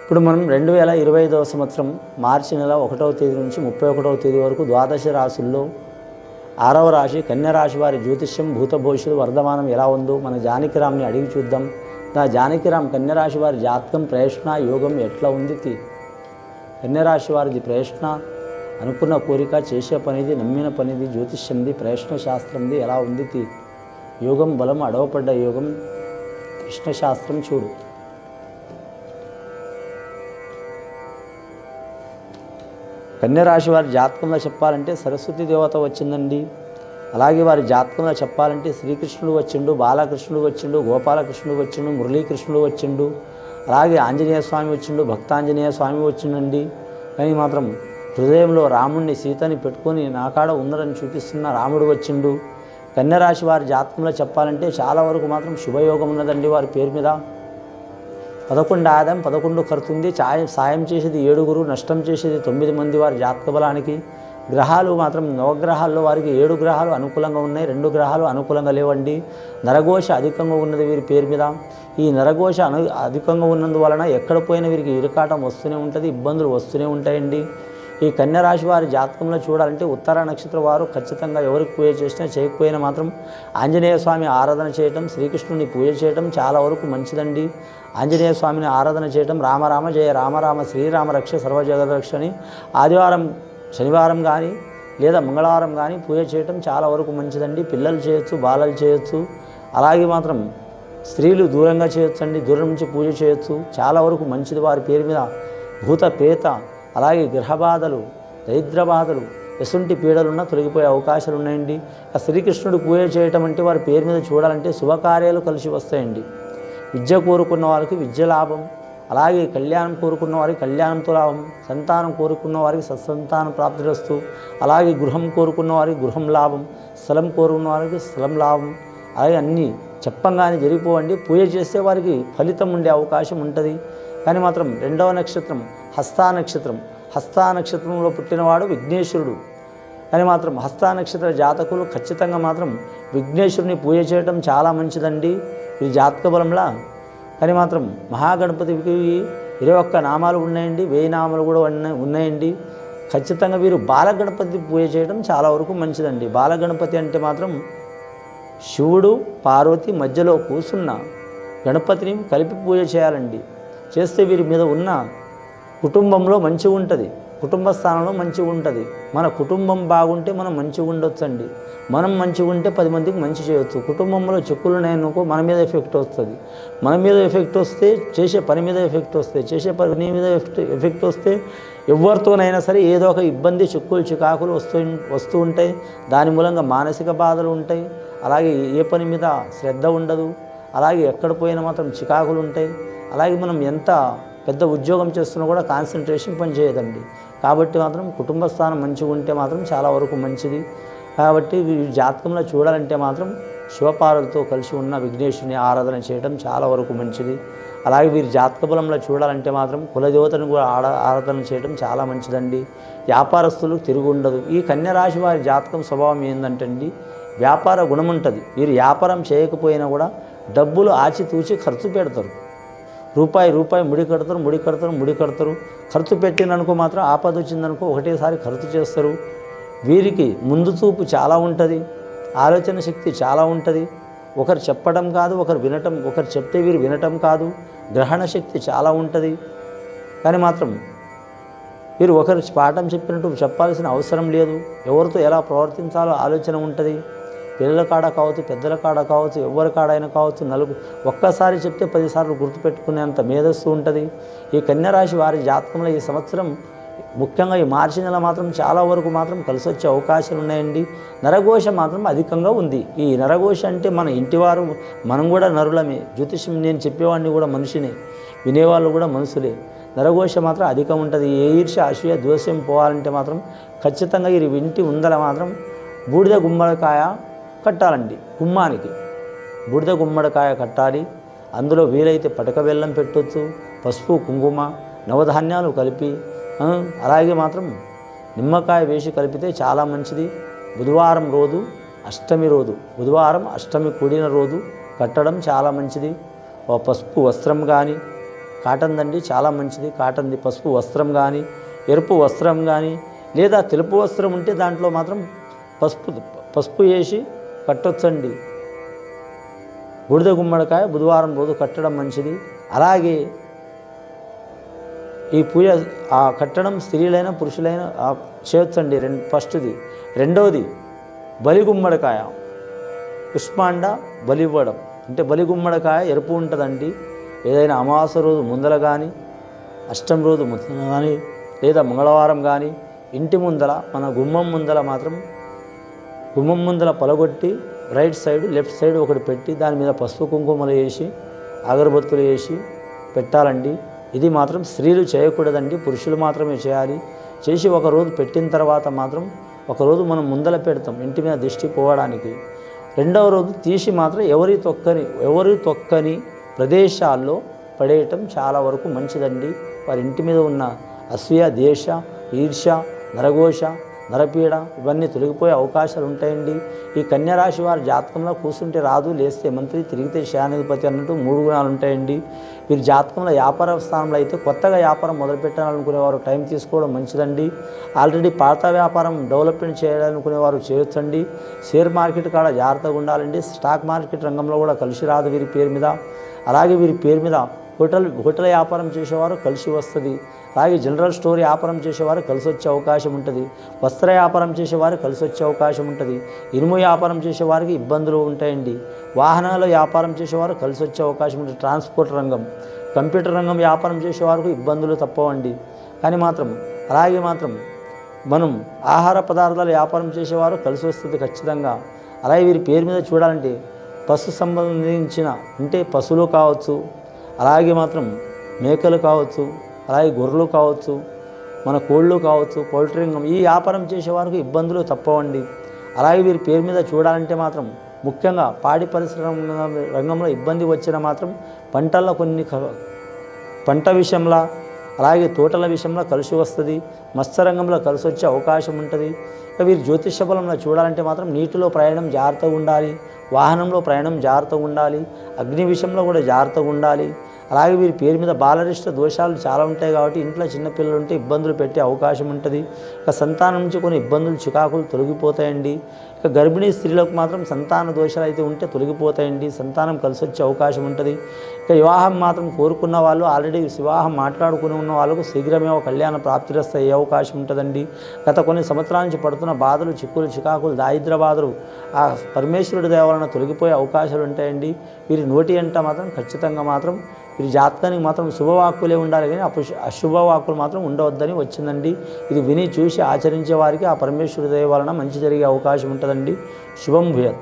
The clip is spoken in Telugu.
ఇప్పుడు మనం 2025వ సంవత్సరం మార్చి నెల 1వ తేదీ నుంచి 31వ తేదీ వరకు ద్వాదశ రాశుల్లో 6వ రాశి కన్యరాశి వారి జ్యోతిష్యం భూత భవిష్యత్తు వర్ధమానం ఎలా ఉందో మన జానకిరామ్ని అడిగి చూద్దాం. జానకిరామ్ కన్యరాశి వారి జాతకం ప్రయత్న యోగం ఎట్లా ఉంది? కన్యరాశి వారిది ప్రయత్న అనుకున్న కోరిక, చేసే పనిది, నమ్మిన పనిది, జ్యోతిష్యంది, ప్రయత్న శాస్త్రంది ఎలా ఉంది? యోగం బలం అడవపడ్డ యోగం కృష్ణశాస్త్రం చూడు. కన్యరాశి వారి జాతకంలో చెప్పాలంటే సరస్వతి దేవత వచ్చిందండి. అలాగే వారి జాతకంలో చెప్పాలంటే శ్రీకృష్ణుడు వచ్చిండు, బాలకృష్ణుడు వచ్చిండు, గోపాలకృష్ణుడు వచ్చిండు, మురళీకృష్ణుడు వచ్చిండు, అలాగే ఆంజనేయ స్వామి వచ్చిండు, భక్తాంజనేయ స్వామి వచ్చిండండి. కానీ మాత్రం హృదయంలో రాముడిని సీతని పెట్టుకొని నాకాడ ఉన్నారని చూపిస్తున్న రాముడు వచ్చిండు. కన్యరాశి వారి జాతకంలో చెప్పాలంటే చాలా వరకు మాత్రం శుభయోగం ఉన్నదండి. వారి పేరు మీద 11 ఆదాయం 11 ఖర్చుంది. సాయం చేసేది 7, నష్టం చేసేది 9 మంది వారి జాతక బలానికి. గ్రహాలు మాత్రం నవగ్రహాల్లో వారికి 7 గ్రహాలు అనుకూలంగా ఉన్నాయి, 2 గ్రహాలు అనుకూలంగా లేవండి. నరఘోష అధికంగా ఉన్నది వీరి పేరు మీద. ఈ నరఘోష అధికంగా ఉన్నందువలన ఎక్కడ పోయినా వీరికి ఇరకాటం వస్తూనే ఉంటుంది, ఇబ్బందులు వస్తూనే ఉంటాయండి. ఈ కన్యరాశి వారి జాతకంలో చూడాలంటే ఉత్తర నక్షత్ర వారు ఖచ్చితంగా ఎవరికి పూజ చేసినా చేయకపోయినా మాత్రం ఆంజనేయ స్వామి ఆరాధన చేయటం, శ్రీకృష్ణుని పూజ చేయటం చాలా వరకు మంచిదండి. ఆంజనేయ స్వామిని ఆరాధన చేయటం, రామరామ జయ రామరామ శ్రీరామ రక్ష సర్వజగదరక్ష అని ఆదివారం, శనివారం కానీ లేదా మంగళవారం కానీ పూజ చేయటం చాలా వరకు మంచిదండి. పిల్లలు చేయొచ్చు, బాలలు చేయొచ్చు. అలాగే మాత్రం స్త్రీలు దూరంగా చేయొచ్చండి, దూరం నుంచి పూజ చేయొచ్చు, చాలా వరకు మంచిది. వారి పేరు మీద భూత పేత అలాగే గ్రహబాధలు, దరిద్ర బాధలు, ఎసుంటి పీడలున్నా తొలగిపోయే అవకాశాలు ఉన్నాయండి. శ్రీకృష్ణుడు పూజ చేయటం అంటే వారి పేరు మీద చూడాలంటే శుభకార్యాలు కలిసి వస్తాయండి. విద్య కోరుకున్న వారికి విద్య లాభం, అలాగే కళ్యాణం కోరుకున్న వారికి కళ్యాణంతో లాభం, సంతానం కోరుకున్న వారికి సత్సంతానం ప్రాప్తిరస్తు, అలాగే గృహం కోరుకున్న వారికి గృహం లాభం, స్థలం కోరుకున్న వారికి స్థలం లాభం. అలాగే అన్నీ చెప్పంగానే జరిగిపోవండి. పూజ చేస్తే వారికి ఫలితం ఉండే అవకాశం ఉంటుంది. కానీ మాత్రం 2వ నక్షత్రం హస్తా నక్షత్రం. హస్తా నక్షత్రంలో పుట్టినవాడు విఘ్నేశ్వరుడు. కానీ మాత్రం హస్తా నక్షత్ర జాతకులు ఖచ్చితంగా మాత్రం విఘ్నేశ్వరుని పూజ చేయడం చాలా మంచిదండి ఈ జాతక బలంలా. కానీ మాత్రం మహాగణపతికి 21 నామాలు ఉన్నాయండి, 1000 నామాలు కూడా ఉన్నాయండి. ఖచ్చితంగా వీరు బాలగణపతి పూజ చేయడం చాలా వరకు మంచిదండి. బాలగణపతి అంటే మాత్రం శివుడు పార్వతి మధ్యలో కూర్చున్న గణపతిని కలిపి పూజ చేయాలండి. చేస్తే వీరి మీద ఉన్న కుటుంబంలో మంచిగా ఉంటుంది, కుటుంబ స్థానంలో మంచిగా ఉంటుంది. మన కుటుంబం బాగుంటే మనం మంచిగా ఉండొచ్చండి. మనం మంచిగా ఉంటే 10 మందికి మంచి చేయొచ్చు. కుటుంబంలో చిక్కులు ఉన్నాయనుకో మన మీద ఎఫెక్ట్ వస్తుంది. మన మీద ఎఫెక్ట్ వస్తే చేసే పని మీద ఎఫెక్ట్ వస్తాయి. చేసే పని మీద ఎఫెక్ట్ వస్తే ఎవరితోనైనా సరే ఏదో ఒక ఇబ్బంది, చిక్కులు చికాకులు వస్తూ ఉంటాయి. దాని మూలంగా మానసిక బాధలు ఉంటాయి. అలాగే ఏ పని మీద శ్రద్ధ ఉండదు. అలాగే ఎక్కడ పోయినా మాత్రం చికాకులు ఉంటాయి. అలాగే మనం ఎంత పెద్ద ఉద్యోగం చేస్తున్నా కూడా కాన్సన్ట్రేషన్ పని చేయదండి. కాబట్టి మాత్రం కుటుంబ స్థానం మంచిగా ఉంటే మాత్రం చాలా వరకు మంచిది. కాబట్టి వీరి జాతకంలో చూడాలంటే మాత్రం శివపార్వతితో కలిసి ఉన్న విఘ్నేశ్వరుని ఆరాధన చేయడం చాలా వరకు మంచిది. అలాగే వీరి జాతక బలంలో చూడాలంటే మాత్రం కులదేవతను కూడా ఆరాధన చేయడం చాలా మంచిదండి. వ్యాపారస్తులు తిరుగు ఉండదు. ఈ కన్యరాశి వారి జాతకం స్వభావం ఏంటంటే అండి, వ్యాపార గుణం ఉంటుంది. వీరు వ్యాపారం చేయకపోయినా కూడా డబ్బులు ఆచితూచి ఖర్చు పెడతారు. రూపాయి ముడి కడతారు. ఖర్చు పెట్టిననుకో మాత్రం ఆపద వచ్చిందనుకో ఒకటేసారి ఖర్చు చేస్తారు. వీరికి ముందు చూపు చాలా ఉంటుంది, ఆలోచన శక్తి చాలా ఉంటుంది. ఒకరు చెప్పడం కాదు, ఒకరు చెప్తే వీరు వినటం కాదు. గ్రహణ శక్తి చాలా ఉంటుంది. కానీ మాత్రం వీరు ఒకరు పాఠం చెప్పినట్టు చెప్పాల్సిన అవసరం లేదు. ఎవరితో ఎలా ప్రవర్తించాలో ఆలోచన ఉంటుంది. పిల్లల కాడ కావచ్చు, పెద్దల కాడ కావచ్చు, ఎవరి కాడైనా కావచ్చు, ఒక్కసారి చెప్తే 10 సార్లు గుర్తుపెట్టుకునేంత మేధస్సు ఉంటుంది. ఈ కన్యరాశి వారి జాతకంలో ఈ సంవత్సరం ముఖ్యంగా ఈ మార్చి నెల మాత్రం చాలా వరకు మాత్రం కలిసి వచ్చే అవకాశాలు ఉన్నాయండి. నరఘోష మాత్రం అధికంగా ఉంది. ఈ నరఘోష అంటే మన ఇంటివారు, మనం కూడా నరులమే. జ్యోతిష్యం నేను చెప్పేవాడిని కూడా మనిషినే, వినేవాళ్ళు కూడా మనుషులే. నరఘోష మాత్రం అధికం ఉంటుంది. ఏ ఈర్ష్య అసూయ ద్వేషం పోవాలంటే మాత్రం ఖచ్చితంగా ఈ ఇంటి ఉందల మాత్రం బూడిద గుమ్మడికాయ కట్టాలండి. గుమ్మానికి బూడిద గుమ్మడికాయ కట్టాలి. అందులో వీలైతే పటక బెల్లం పెట్టొచ్చు, పసుపు కుంకుమ నవధాన్యాలు కలిపి, అలాగే మాత్రం నిమ్మకాయ వేసి కలిపితే చాలా మంచిది. బుధవారం రోజు అష్టమి రోజు, బుధవారం అష్టమి కూడిన రోజు కట్టడం చాలా మంచిది. పసుపు వస్త్రం కానీ కాటన్ దండి చాలా మంచిది. కాటన్ది పసుపు వస్త్రం కానీ, ఎరుపు వస్త్రం కానీ, లేదా తెలుపు వస్త్రం ఉంటే దాంట్లో మాత్రం పసుపు వేసి కట్టొచ్చండి. బూడిద గుమ్మడికాయ బుధవారం రోజు కట్టడం మంచిది. అలాగే ఈ పూజ కట్టడం స్త్రీలైన పురుషులైన చేయొచ్చండి. ఫస్ట్ది. రెండవది బలి గుమ్మడికాయ పుష్పాండ బలి ఇవ్వడం. అంటే బలి గుమ్మడికాయ ఎరుపు ఉంటుందండి. ఏదైనా అమావాస్య రోజు ముందల కానీ, అష్టం రోజు ముందల కానీ, లేదా మంగళవారం కానీ ఇంటి ముందల మన గుమ్మం ముందల మాత్రం గుమ్మం ముందల పలగొట్టి రైట్ సైడ్ లెఫ్ట్ సైడ్ ఒకటి పెట్టి దాని మీద పసుపు కుంకుమలు వేసి అగరబత్తులు వేసి పెట్టాలండి. ఇది మాత్రం స్త్రీలు చేయకూడదండి, పురుషులు మాత్రమే చేయాలి. చేసి ఒకరోజు పెట్టిన తర్వాత మాత్రం ఒకరోజు మనం ముందల పెడతాం ఇంటి మీద దిష్టి పోవడానికి. రెండవ రోజు తీసి మాత్రం ఎవరి తొక్కని ప్రదేశాల్లో పడేయటం చాలా వరకు మంచిదండి. వారి ఇంటి మీద ఉన్న అసూయ, ద్వేష, ఈర్ష్య, నరఘోష, నరపీడ ఇవన్నీ తొలగిపోయే అవకాశాలు ఉంటాయండి. ఈ కన్యరాశి వారి జాతకంలో కూర్చుంటే రాదు, లేస్తే మంత్రి, తిరిగితే శయాధిపతి అన్నట్టు 3 గుణాలు ఉంటాయండి. వీరి జాతకంలో వ్యాపార స్థానంలో అయితే కొత్తగా వ్యాపారం మొదలుపెట్టాలనుకునేవారు టైం తీసుకోవడం మంచిదండి. ఆల్రెడీ పాత వ్యాపారం డెవలప్మెంట్ చేయాలనుకునేవారు చేయొచ్చండి. షేర్ మార్కెట్ కాడ జాగ్రత్తగా ఉండాలండి. స్టాక్ మార్కెట్ రంగంలో కూడా కలిసి రాదు వీరి పేరు మీద. అలాగే వీరి పేరు మీద హోటల్ వ్యాపారం చేసేవారు కలిసి వస్తుంది. అలాగే జనరల్ స్టోర్ వ్యాపారం చేసేవారు కలిసి వచ్చే అవకాశం ఉంటుంది. వస్త్ర వ్యాపారం చేసేవారు కలిసి వచ్చే అవకాశం ఉంటుంది. ఇనుము వ్యాపారం చేసేవారికి ఇబ్బందులు ఉంటాయండి. వాహనాల వ్యాపారం చేసేవారు కలిసి వచ్చే అవకాశం ఉంటుంది. ట్రాన్స్పోర్ట్ రంగం, కంప్యూటర్ రంగం వ్యాపారం చేసేవారికి ఇబ్బందులు తప్పవండి. కానీ అలాగే మనం ఆహార పదార్థాల వ్యాపారం చేసేవారు కలిసి వస్తుంది ఖచ్చితంగా. అలాగే వీరి పేరు మీద చూడాలంటే పశు సంబంధించిన అంటే పశువులు కావచ్చు, అలాగే మేకలు కావచ్చు, అలాగే గొర్రెలు కావచ్చు, మన కోళ్ళు కావచ్చు, పౌల్ట్రీ రంగం ఈ వ్యాపారం చేసేవారికి ఇబ్బందులు తప్పవండి. అలాగే వీరి పేరు మీద చూడాలంటే ముఖ్యంగా పాడి పరిశ్రమ రంగంలో ఇబ్బంది వచ్చిన పంటల్లో పంట విషయంలో అలాగే తోటల విషయంలో కలిసి వస్తుంది. మత్స్యరంగంలో కలిసి వచ్చే అవకాశం ఉంటుంది. వీరి జ్యోతిష బలంలో చూడాలంటే నీటిలో ప్రయాణం జాగ్రత్తగా ఉండాలి, వాహనంలో ప్రయాణం జాగ్రత్తగా ఉండాలి, అగ్ని విషయంలో కూడా జాగ్రత్తగా ఉండాలి. అలాగే వీరి పేరు మీద బాలరిష్ట దోషాలు చాలా ఉంటాయి కాబట్టి ఇంట్లో చిన్నపిల్లలు ఉంటే ఇబ్బందులు పెట్టే అవకాశం ఉంటుంది. సంతానం నుంచి కొన్ని ఇబ్బందులు చికాకులు తొలగిపోతాయండి. గర్భిణీ స్త్రీలకు సంతాన దోషాలు అయితే ఉంటే తొలగిపోతాయండి. సంతానం కలిసి వచ్చే అవకాశం ఉంటుంది. వివాహం కోరుకున్న వాళ్ళు ఆల్రెడీ వివాహం మాట్లాడుకుని ఉన్న వాళ్ళకు శీఘ్రమే ఒక కళ్యాణ ప్రాప్తిరస్త అయ్యే అవకాశం ఉంటుందండి. గత కొన్ని సంవత్సరాల నుంచి పడుతున్న బాధలు, చిక్కులు, చికాకులు, దారిద్ర బాధలు ఆ పరమేశ్వరుడి దయ వలన తొలగిపోయే అవకాశాలు ఉంటాయండి. వీరి నోటి అంట ఖచ్చితంగా వీరి జాతకానికి శుభవాక్కులే ఉండాలి, కానీ అశుభవాక్కులు ఉండవద్దని వచ్చిందండి. ఇది విని చూసి ఆచరించే వారికి ఆ పరమేశ్వరుడి దయ వలన మంచి జరిగే అవకాశం ఉంటుందండి. శుభం భూయాత్.